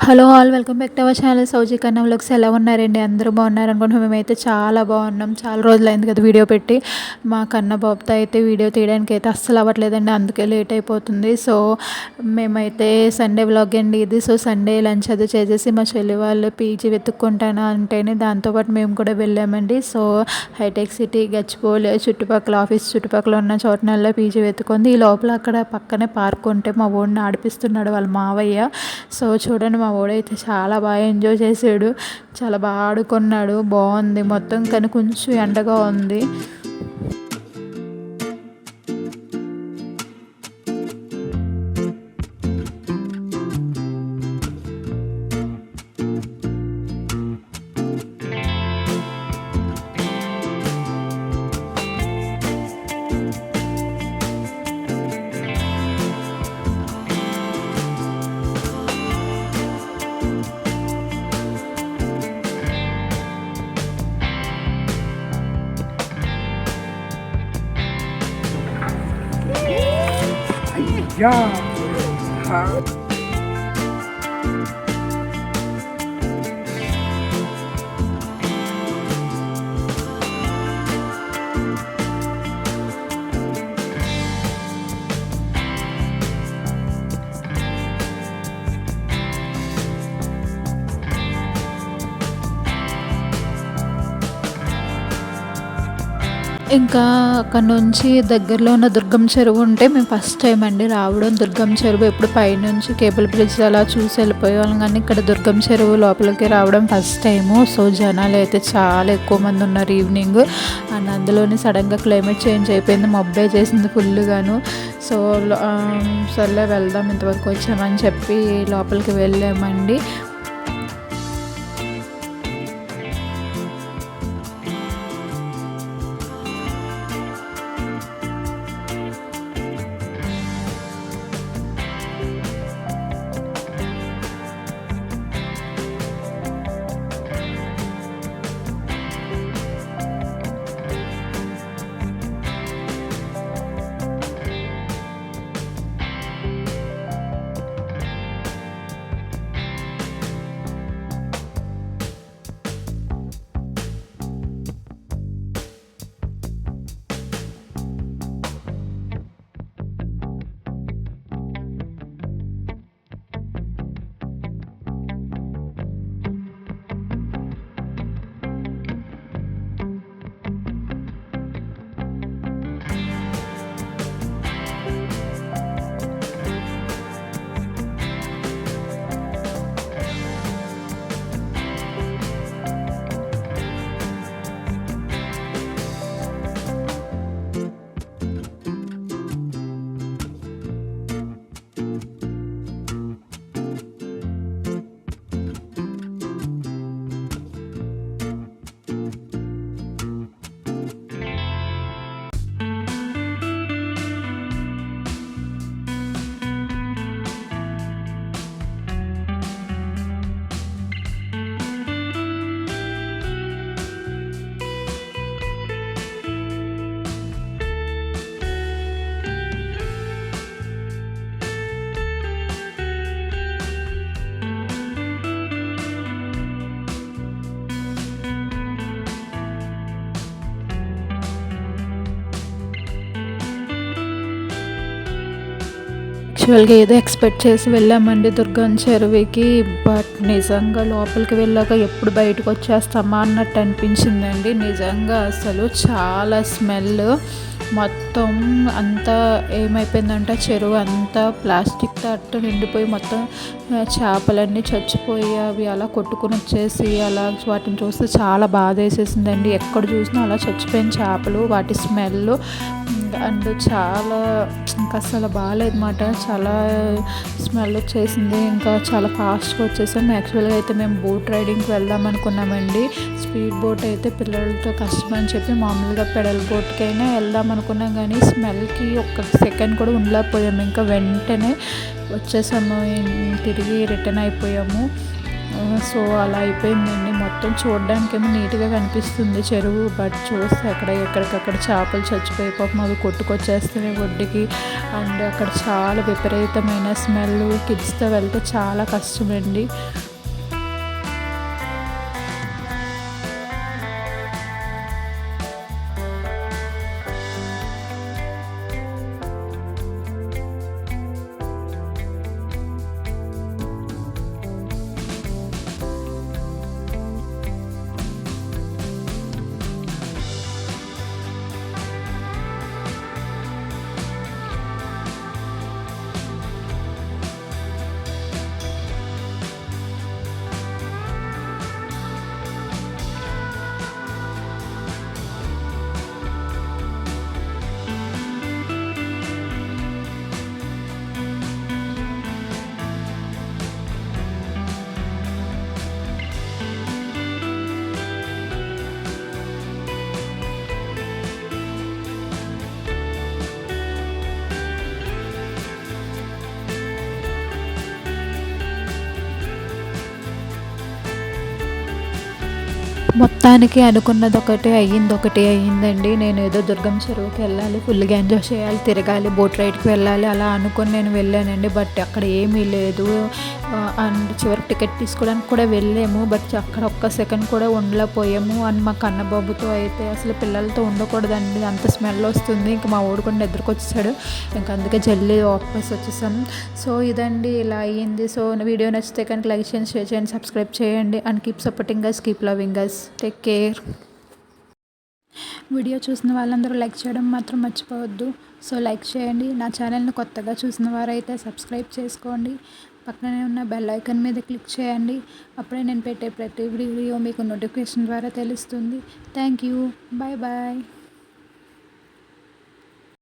Hello all welcome back to our channel Sowji Kanna vlogs. ఎలా ఉన్నారండి? అందరూ బాగున్నారు అనుకుంటున్నాం. మేమైతే చాలా బాగున్నాం. చాలా రోజులైంది కదా వీడియో పెట్టి. మా కన్న బాబుతో అయితే వీడియో తీయడానికి అయితే అస్సలు అవ్వట్లేదండి, అందుకే లేట్ అయిపోతుంది. సో మేమైతే సండే వ్లాగ్ అండి ఇది. సో సండే లంచ్ అది చేసేసి మా చెల్లి వాళ్ళు పీజీ వెతుక్కుంటాను అంటేనే దాంతోపాటు మేము కూడా వెళ్ళామండి. సో హైటెక్ సిటీ, గచ్చిబౌలి చుట్టుపక్కల, ఆఫీస్ చుట్టుపక్కల ఉన్న చోటనల్లా పీజీ వెతుక్కుంది. ఈ లోపల అక్కడ పక్కనే పార్క్ ఉంటే మా ఓడిని ఆడిపిస్తున్నాడు వాళ్ళ మావయ్య. సో చూడండి, మా ఓడైతే చాలా బాగా ఎంజాయ్ చేసాడు, చాలా బాగా ఆడుకున్నాడు, బాగుంది మొత్తం. కానీ కొంచెం ఎండగా ఉంది. Yeah. ఇంకా అక్కడ నుంచి దగ్గరలో ఉన్న దుర్గం చెరువు ఉంటే మేము ఫస్ట్ టైం అండి రావడం. దుర్గం చెరువు ఎప్పుడు పైనుంచి కేబుల్ బ్రిడ్జ్ అలా చూసి వెళ్ళిపోయేవాళ్ళం, కానీ ఇక్కడ దుర్గం చెరువు లోపలికి రావడం ఫస్ట్ టైము. సో జనాలు అయితే చాలా ఎక్కువ మంది ఉన్నారు ఈవినింగ్. అండ్ అందులోని సడన్గా క్లైమేట్ చేంజ్ అయిపోయింది, మబ్బే చేసింది ఫుల్గాను. సో సర్లే వెళ్దాం, ఇంతవరకు వచ్చామని చెప్పి లోపలికి వెళ్ళామండి. యాక్చువల్గా ఏదో ఎక్స్పెక్ట్ చేసి వెళ్ళామండి దుర్గం చెరువుకి, బట్ నిజంగా లోపలికి వెళ్ళాక ఎప్పుడు బయటకు వచ్చేస్తామా అన్నట్టు అనిపించిందండి. నిజంగా అసలు చాలా స్మెల్, మొత్తం అంతా ఏమైపోయిందంటే చెరువు అంతా ప్లాస్టిక్ తట్టు నిండిపోయి మొత్తం చేపలన్నీ చచ్చిపోయి అవి అలా కొట్టుకుని వచ్చేసి అలా వాటిని చూస్తే చాలా బాధ వేసేసిందండి. ఎక్కడ చూసినా అలా చచ్చిపోయిన చేపలు, వాటి స్మెల్ అండ్ చాలా ఇంకా అసలు బాగాలేదన్నమాట. చాలా స్మెల్ వచ్చేసింది, ఇంకా చాలా ఫాస్ట్గా వచ్చేసాం. యాక్చువల్గా అయితే మేము బోట్ రైడింగ్కి వెళ్దాం అనుకున్నామండి. స్పీడ్ బోట్ అయితే పిల్లలతో కష్టం అని చెప్పి మామూలుగా పెడల్ బోట్కైనా వెళ్దాం అనుకున్నాం, కానీ స్మెల్కి ఒక్క సెకండ్ కూడా ఉండలేకపోయాము. ఇంకా వెంటనే వచ్చేసాము, తిరిగి రిటర్న్ అయిపోయాము. సో అలా అయిపోయిందండి. మొత్తం చూడడానికేమో నీట్‌గా కనిపిస్తుంది చెరువు. బట్ చూస్తే అక్కడ ఎక్కడికక్కడ చేపలు చచ్చిపోయి పాపం అవి కొట్టుకొచ్చేస్తున్నాయి ఒడ్డుకి. అండ్ అక్కడ చాలా విపరీతమైన స్మెల్. కిడ్స్‌తో వెళ్తే చాలా కష్టమండి. మొత్తానికి అనుకున్నది ఒకటే అయ్యిందండి. నేను ఏదో దుర్గం చెరువుకి వెళ్ళాలి, ఫుల్గా ఎంజాయ్ చేయాలి, తిరగాలి, బోట్ రైడ్కి వెళ్ళాలి అలా అనుకుని నేను వెళ్ళానండి. బట్ అక్కడ ఏమీ లేదు. అండ్ చివరికి టికెట్ తీసుకోవడానికి కూడా వెళ్ళాము. బట్ అక్కడ ఒక్క సెకండ్ కూడా ఉండలేకపోయాము. అండ్ మా కన్నబాబుతో అయితే అసలు పిల్లలతో ఉండకూడదండి, అంత స్మెల్ వస్తుంది. ఇంకా మా ఊడు కూడా నిద్రకొచ్చేసాడు. ఇంకా అందుకే జల్దీ వాపస్ వచ్చేసాం. సో ఇదండి, ఇలా అయ్యింది. సో వీడియో నచ్చితే కనుక లైక్ చేయండి, షేర్ చేయండి, సబ్స్క్రైబ్ చేయండి. And keep supporting us, keep loving us. Take care. Video చూసిన వాళ్ళందరూ లైక్ చేయడం మాత్రం మర్చిపోవద్దు. సో లైక్ చేయండి. నా ఛానల్ని కొత్తగా చూసిన వారైతే సబ్స్క్రైబ్ చేసుకోండి. పక్కనే ఉన్న బెల్ ఐకాన్ మీద క్లిక్ చేయండి. అప్పుడే నేను పెట్టే ప్రతి వీడియో మీకు నోటిఫికేషన్ ద్వారా తెలుస్తుంది. Thank you. Bye bye.